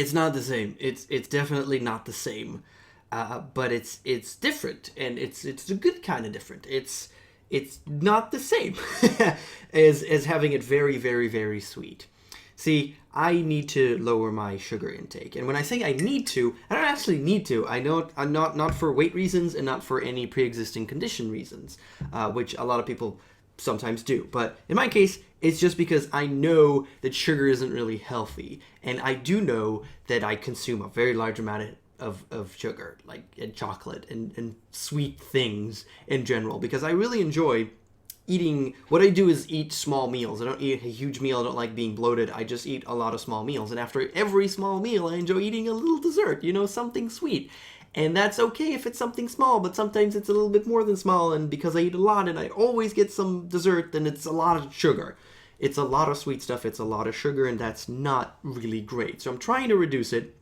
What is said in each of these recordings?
It's not the same. It's definitely not the same. But it's different, and it's a good kind of different. It's not the same as having it very, very, very sweet. See, I need to lower my sugar intake, and when I say I need to, I don't actually need to. I know I'm not for weight reasons and not for any pre-existing condition reasons, which a lot of people sometimes do. But in my case, it's just because I know that sugar isn't really healthy, and I do know that I consume a very large amount of sugar, like and chocolate and sweet things in general, because I really enjoy eating. What I do is eat small meals. I don't eat a huge meal. I don't like being bloated. I just eat a lot of small meals. And after every small meal, I enjoy eating a little dessert, something sweet. And that's okay if it's something small, but sometimes it's a little bit more than small. And because I eat a lot and I always get some dessert, then it's a lot of sugar. It's a lot of sweet stuff. It's a lot of sugar, and that's not really great. So I'm trying to reduce it.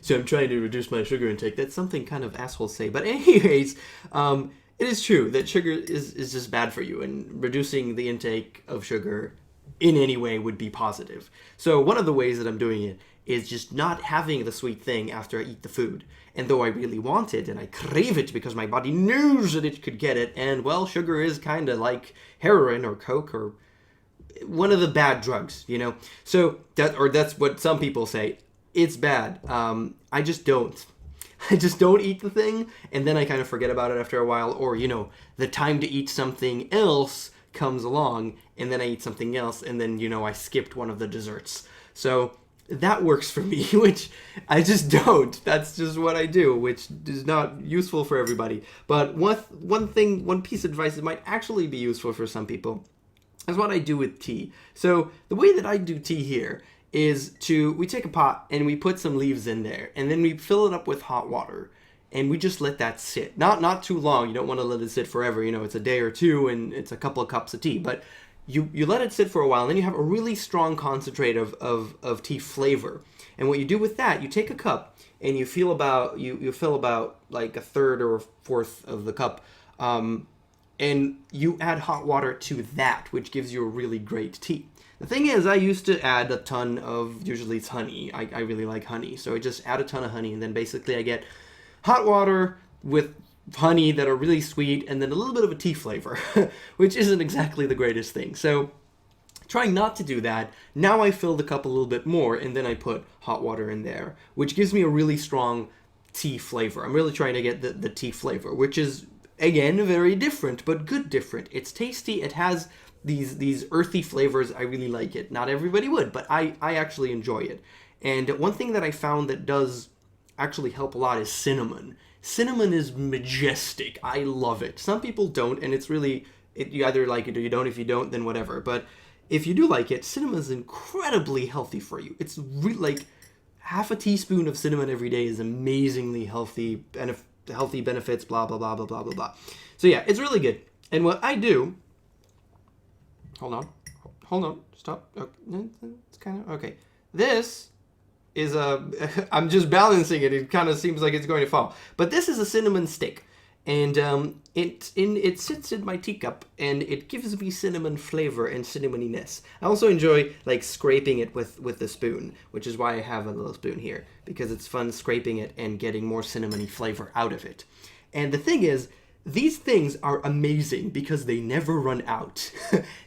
So I'm trying to reduce my sugar intake. That's something kind of assholes say. But anyways, it is true that sugar is just bad for you, and reducing the intake of sugar in any way would be positive. So one of the ways that I'm doing it is just not having the sweet thing after I eat the food. And though I really want it and I crave it because my body knows that it could get it, and well, sugar is kind of like heroin or coke or one of the bad drugs, So that's what some people say. It's bad. I just don't. I just don't eat the thing, and then I kind of forget about it after a while, or, the time to eat something else comes along, and then I eat something else, and then, I skipped one of the desserts. So that works for me, which I just don't. That's just what I do, which is not useful for everybody. But one piece of advice that might actually be useful for some people is what I do with tea. So the way that I do tea here is we take a pot and we put some leaves in there, and then we fill it up with hot water, and we just let that sit. Not too long. You don't want to let it sit forever. It's a day or two, and it's a couple of cups of tea. But you let it sit for a while, and then you have a really strong concentrate of tea flavor. And what you do with that, you take a cup and you fill about like a third or a fourth of the cup, and you add hot water to that, which gives you a really great tea. The thing is, I used to add a ton of, usually it's honey. I really like honey. So I just add a ton of honey, and then basically I get hot water with honey that are really sweet, and then a little bit of a tea flavor, which isn't exactly the greatest thing. So trying not to do that, now I fill the cup a little bit more, and then I put hot water in there, which gives me a really strong tea flavor. I'm really trying to get the tea flavor, which is, again, very different, but good different. It's tasty. It has these earthy flavors. I really like it. Not everybody would, but I actually enjoy it. And one thing that I found that does actually help a lot is cinnamon. Cinnamon is majestic. I love it. Some people don't, and you either like it or you don't. If you don't, then whatever. But if you do like it, cinnamon is incredibly healthy for you. It's really like half a teaspoon of cinnamon every day is amazingly healthy, and healthy benefits, blah, blah, blah, blah, blah, blah, blah. So yeah, it's really good. And what I do, hold on, stop. Okay. It's kind of, okay. This is I'm just balancing it. It kind of seems like it's going to fall. But this is a cinnamon stick. And it sits in my teacup, and it gives me cinnamon flavor and cinnamoniness. I also enjoy like scraping it with the spoon, which is why I have a little spoon here, because it's fun scraping it and getting more cinnamony flavor out of it. And the thing is, these things are amazing because they never run out.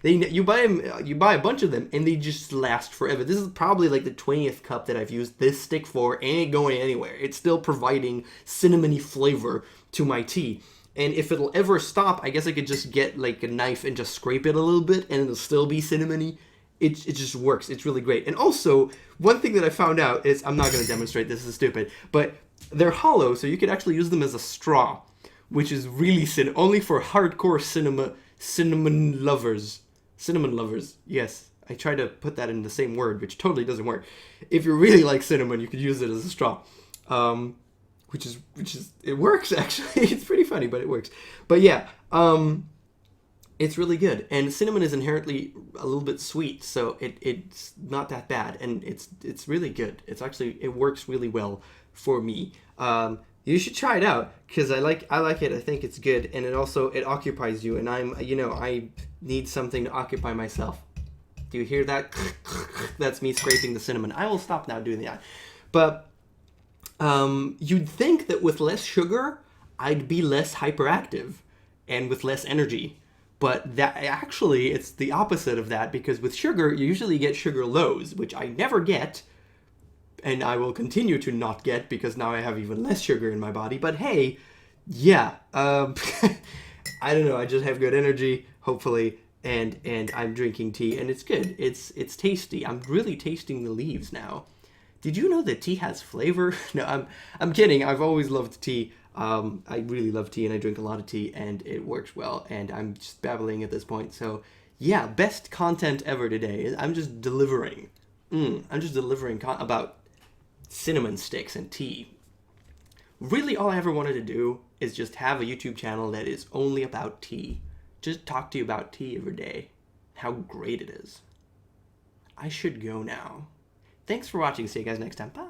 You buy a bunch of them, and they just last forever. This is probably like the 20th cup that I've used this stick for, and it ain't going anywhere. It's still providing cinnamony flavor to my tea. And if it'll ever stop, I guess I could just get like a knife and just scrape it a little bit, and it'll still be cinnamony. It just works. It's really great. And also, one thing that I found out is, I'm not going to demonstrate, this is stupid, but they're hollow, so you could actually use them as a straw, which is really only for hardcore cinnamon lovers. Cinnamon lovers, yes. I try to put that in the same word, which totally doesn't work. If you really like cinnamon, you could use it as a straw. Which is it works actually. It's pretty funny, but it works. But yeah, it's really good. And cinnamon is inherently a little bit sweet, so it's not that bad, and it's really good. It works really well for me. You should try it out, because I like it. I think it's good, and it occupies you, and I need something to occupy myself. Do you hear that? That's me scraping the cinnamon. I will stop now doing that. But you'd think that with less sugar, I'd be less hyperactive and with less energy. But that actually, it's the opposite of that, because with sugar, you usually get sugar lows, which I never get, and I will continue to not get because now I have even less sugar in my body. But hey, yeah, I don't know. I just have good energy, hopefully, and I'm drinking tea, and it's good. It's tasty. I'm really tasting the leaves now. Did you know that tea has flavor? No, I'm kidding. I've always loved tea. I really love tea, and I drink a lot of tea, and it works well. And I'm just babbling at this point. So yeah, best content ever today. I'm just delivering. I'm just delivering about cinnamon sticks and tea. Really, all I ever wanted to do is just have a YouTube channel that is only about tea. Just talk to you about tea every day. How great it is. I should go now. Thanks for watching. See you guys next time. Bye.